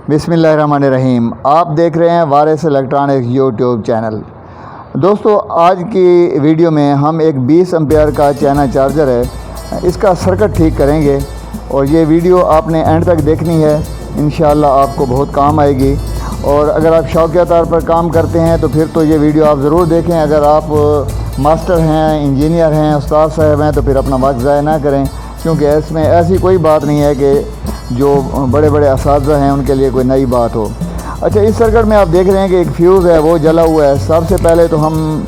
बिस्मिल्लाहिर्रहमानिर्रहीम। आप देख रहे हैं वारिस इलेक्ट्रॉनिक्स यूट्यूब चैनल। दोस्तों, आज की वीडियो में हम एक 20 एम्पेयर का चाइना चार्जर है, इसका सर्किट ठीक करेंगे और ये वीडियो आपने एंड तक देखनी है। इंशाअल्लाह आपको बहुत काम आएगी। और अगर आप शौकिया तौर पर काम करते हैं तो फिर तो ये वीडियो आप ज़रूर देखें। अगर आप मास्टर हैं, इंजीनियर हैं, उस्ताद साहब हैं तो फिर अपना वक्त ज़ाया ना करें, क्योंकि इसमें ऐसी कोई बात नहीं है कि जो बड़े बड़े असातिज़ा हैं उनके लिए कोई नई बात हो। अच्छा, इस सर्किट में आप देख रहे हैं कि एक फ्यूज़ है वो जला हुआ है। सबसे पहले तो हम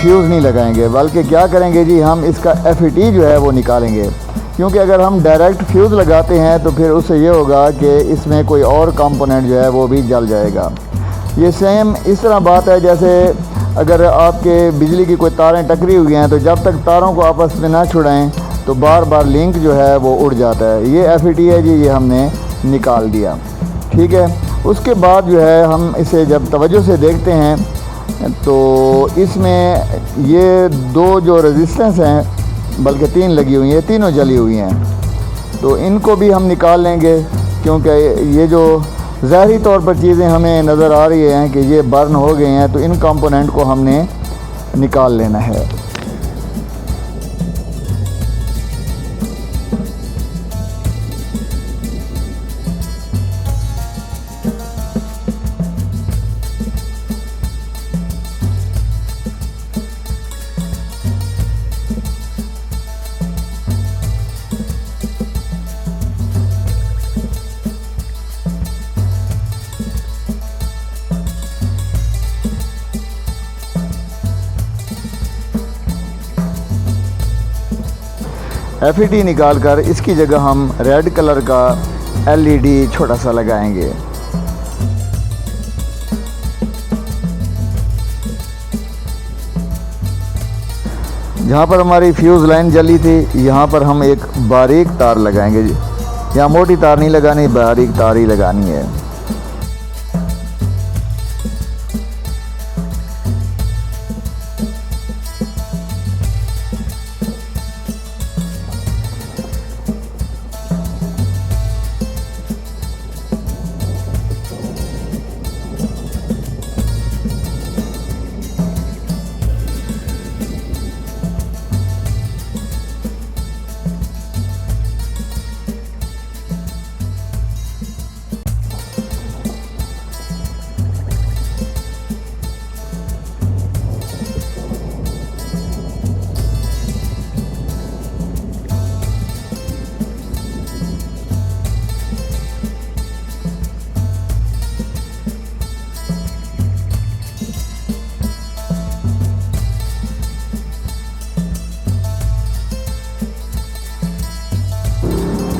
फ्यूज़ नहीं लगाएंगे, बल्कि क्या करेंगे जी, हम इसका FET जो है वो निकालेंगे। क्योंकि अगर हम डायरेक्ट फ्यूज़ लगाते हैं तो फिर उससे ये होगा कि इसमें कोई और कंपोनेंट जो है वो भी जल जाएगा। ये सेम इस तरह बात है जैसे अगर आपके बिजली की कोई तारें टकरी हुई हैं तो जब तक तारों को आपस में ना छुड़ाएं तो बार बार लिंक जो है वो उड़ जाता है। ये FET है जी, ये हमने निकाल दिया। ठीक है, उसके बाद जो है हम इसे जब तवज्जो से देखते हैं तो इसमें ये दो जो रेजिस्टेंस हैं, बल्कि 3 लगी हुई हैं, तीनों जली हुई हैं, तो इनको भी हम निकाल लेंगे। क्योंकि ये जो ज़ाहिरी तौर पर चीज़ें हमें नज़र आ रही हैं कि ये बर्न हो गए हैं, तो इन कंपोनेंट को हमने निकाल लेना है। FET निकाल कर इसकी जगह हम रेड कलर का LED छोटा सा लगाएंगे। जहाँ पर हमारी फ्यूज़ लाइन जली थी, यहाँ पर हम एक बारीक तार लगाएंगे जी। यहाँ मोटी तार नहीं लगानी, बारीक तार ही लगानी है।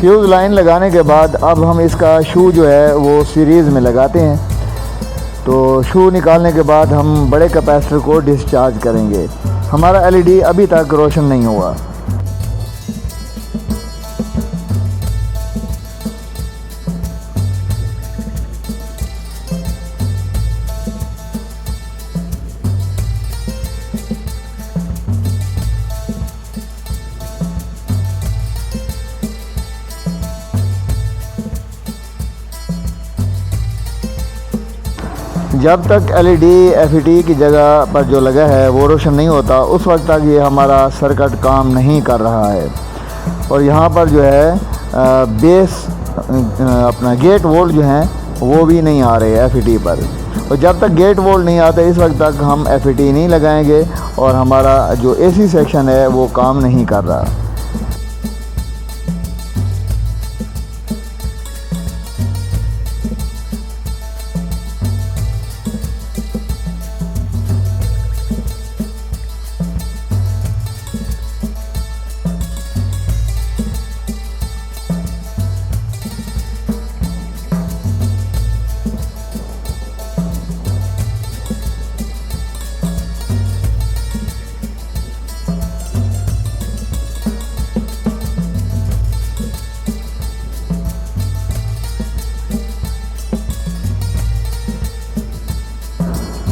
फ्यूज़ लाइन लगाने के बाद अब हम इसका शू जो है वो सीरीज़ में लगाते हैं। तो शू निकालने के बाद हम बड़े कैपेसिटर को डिस्चार्ज करेंगे। हमारा LED अभी तक रोशन नहीं हुआ। जब तक LED FET की जगह पर जो लगा है वो रोशन नहीं होता, उस वक्त तक ये हमारा सर्किट काम नहीं कर रहा है। और यहाँ पर जो है बेस अपना गेट वोल्ट जो हैं वो भी नहीं आ रहे FET पर। और जब तक गेट वोल्ट नहीं आते इस वक्त तक हम FET नहीं लगाएंगे और हमारा जो AC सेक्शन है वो काम नहीं कर रहा।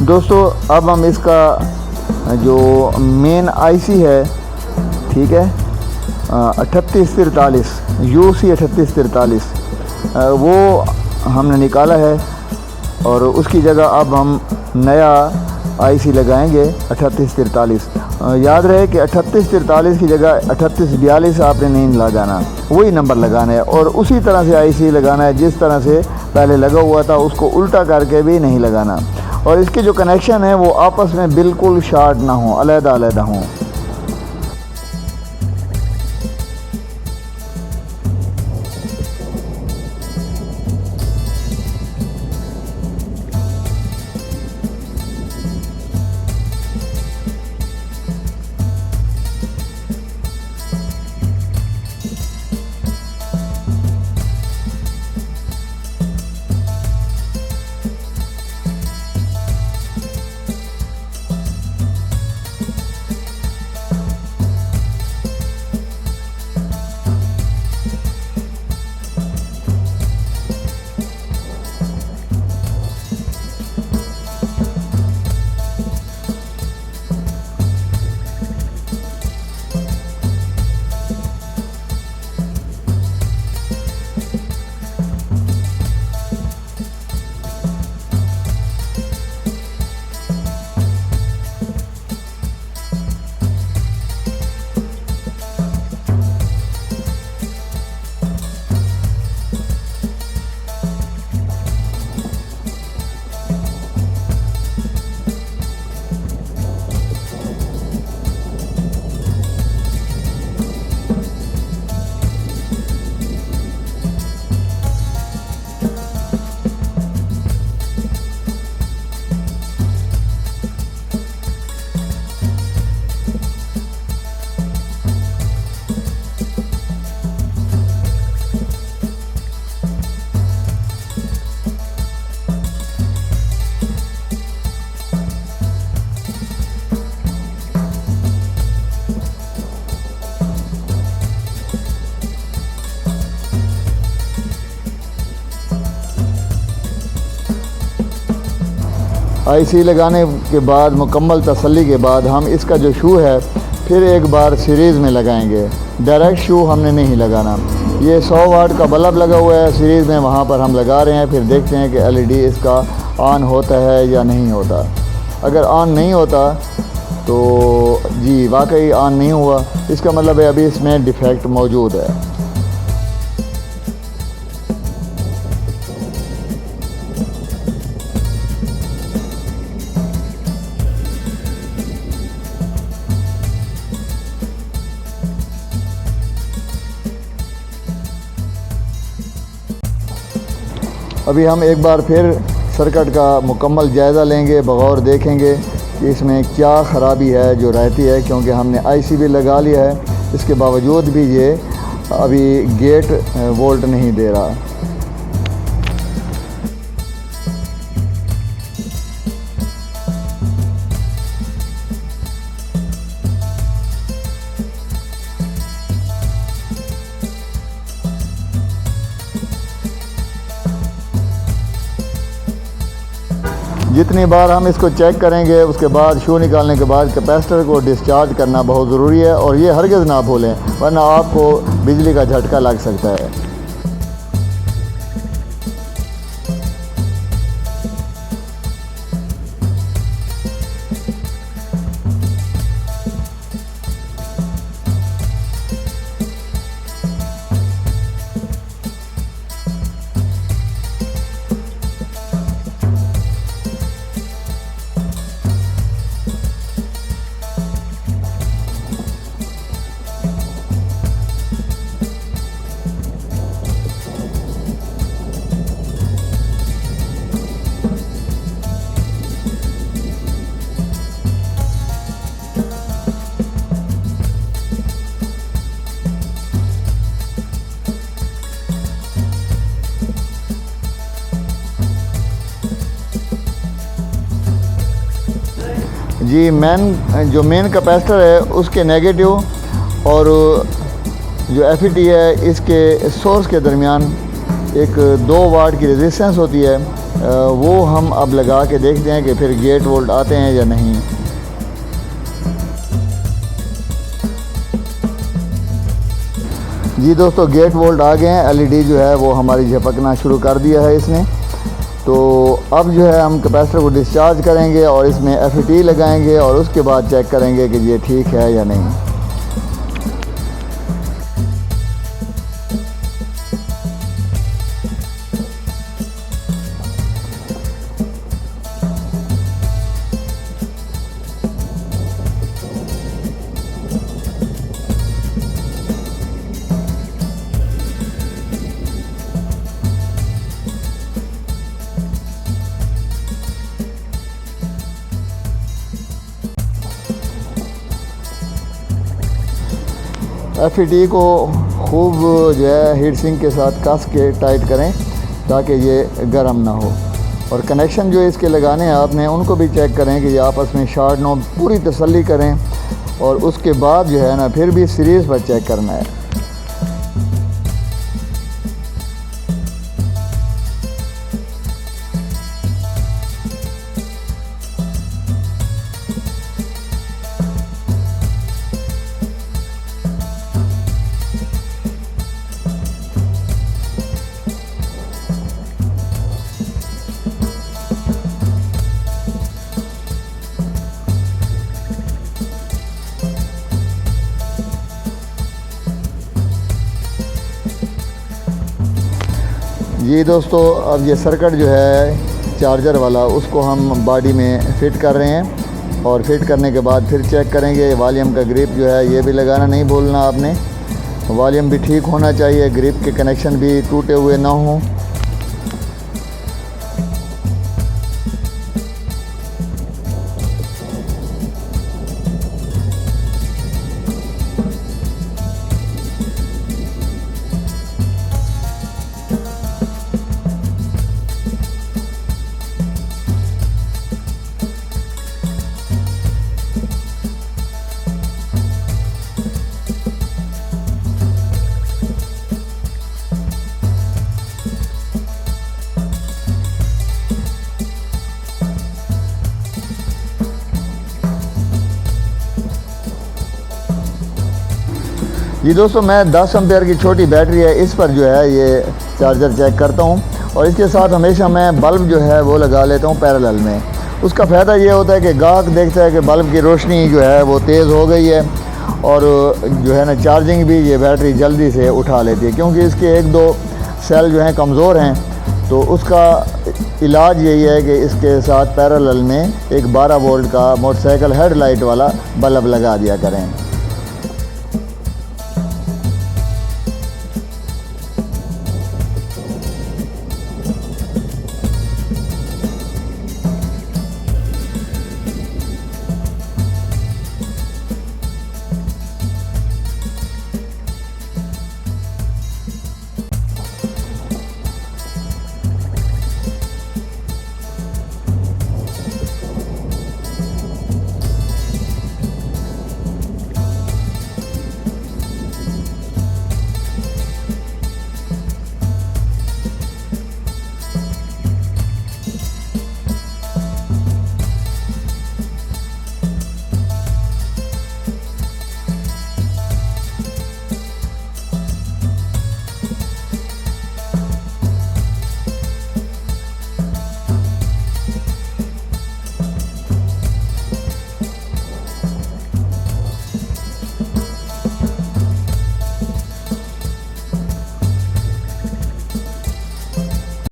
दोस्तों, अब हम इसका जो मेन IC है, ठीक है, 3843 UC 3843 वो हमने निकाला है और उसकी जगह अब हम नया आईसी लगाएंगे 3843। याद रहे कि 3843 की जगह 3842 आपने नहीं लगाना, वही नंबर लगाना है और उसी तरह से आईसी लगाना है जिस तरह से पहले लगा हुआ था, उसको उल्टा करके भी नहीं लगाना। और इसके जो कनेक्शन है वो आपस में बिल्कुल शॉर्ट ना हो, अलग-अलग हों। आईसी लगाने के बाद मुकम्मल तसल्ली के बाद हम इसका जो शू है फिर एक बार सीरीज़ में लगाएंगे। डायरेक्ट शू हमने नहीं लगाना। ये 100 वाट का बल्ब लगा हुआ है सीरीज़ में, वहाँ पर हम लगा रहे हैं। फिर देखते हैं कि एलईडी इसका ऑन होता है या नहीं होता। अगर ऑन नहीं होता तो जी वाकई ऑन नहीं हुआ, इसका मतलब है अभी इसमें डिफेक्ट मौजूद है। अभी हम एक बार फिर सर्किट का मुकम्मल जायज़ा लेंगे, बगौर देखेंगे कि इसमें क्या ख़राबी है जो रहती है, क्योंकि हमने आईसी भी लगा लिया है, इसके बावजूद भी ये अभी गेट वोल्ट नहीं दे रहा। जितनी बार हम इसको चेक करेंगे उसके बाद शू निकालने के बाद कैपेसिटर को डिस्चार्ज करना बहुत ज़रूरी है। और ये हरगिज़ ना भूलें, वरना आपको बिजली का झटका लग सकता है। जी मेन कैपेसिटर है उसके नेगेटिव और जो एफईटी है इसके सोर्स के दरमियान एक 2 वाट की रेजिस्टेंस होती है, वो हम अब लगा के देखते हैं कि फिर गेट वोल्ट आते हैं या नहीं। जी दोस्तों, गेट वोल्ट आ गए हैं। एलईडी जो है वो हमारी झपकना शुरू कर दिया है इसने। तो अब जो है हम कैपेसिटर को डिस्चार्ज करेंगे और इसमें FET लगाएंगे और उसके बाद चेक करेंगे कि ये ठीक है या नहीं। FET को खूब जो है हीट सिंक के साथ कस के टाइट करें ताकि ये गर्म ना हो। और कनेक्शन जो इसके लगाने हैं आपने उनको भी चेक करें कि ये आपस में शॉर्ट ना हो, पूरी तसल्ली करें। और उसके बाद जो है ना फिर भी सीरीज़ पर चेक करना है। जी दोस्तों, अब ये सर्किट जो है चार्जर वाला उसको हम बॉडी में फ़िट कर रहे हैं। और फिट करने के बाद फिर चेक करेंगे। वॉल्यूम का ग्रिप जो है ये भी लगाना नहीं भूलना आपने। वॉल्यूम भी ठीक होना चाहिए, ग्रिप के कनेक्शन भी टूटे हुए ना हों। जी दोस्तों, मैं 10 एम्पेयर की छोटी बैटरी है इस पर जो है ये चार्जर चेक करता हूँ। और इसके साथ हमेशा मैं बल्ब जो है वो लगा लेता हूँ पैरेलल में। उसका फ़ायदा ये होता है कि ग्राहक देखता है कि बल्ब की रोशनी जो है वो तेज़ हो गई है और जो है ना चार्जिंग भी ये बैटरी जल्दी से उठा लेती है। क्योंकि इसके 1-2 सेल जो हैं कमज़ोर हैं, तो उसका इलाज यही है कि इसके साथ पैरेलल में एक 12 वोल्ट का मोटरसाइकिल हेडलाइट वाला बल्ब लगा दिया करें।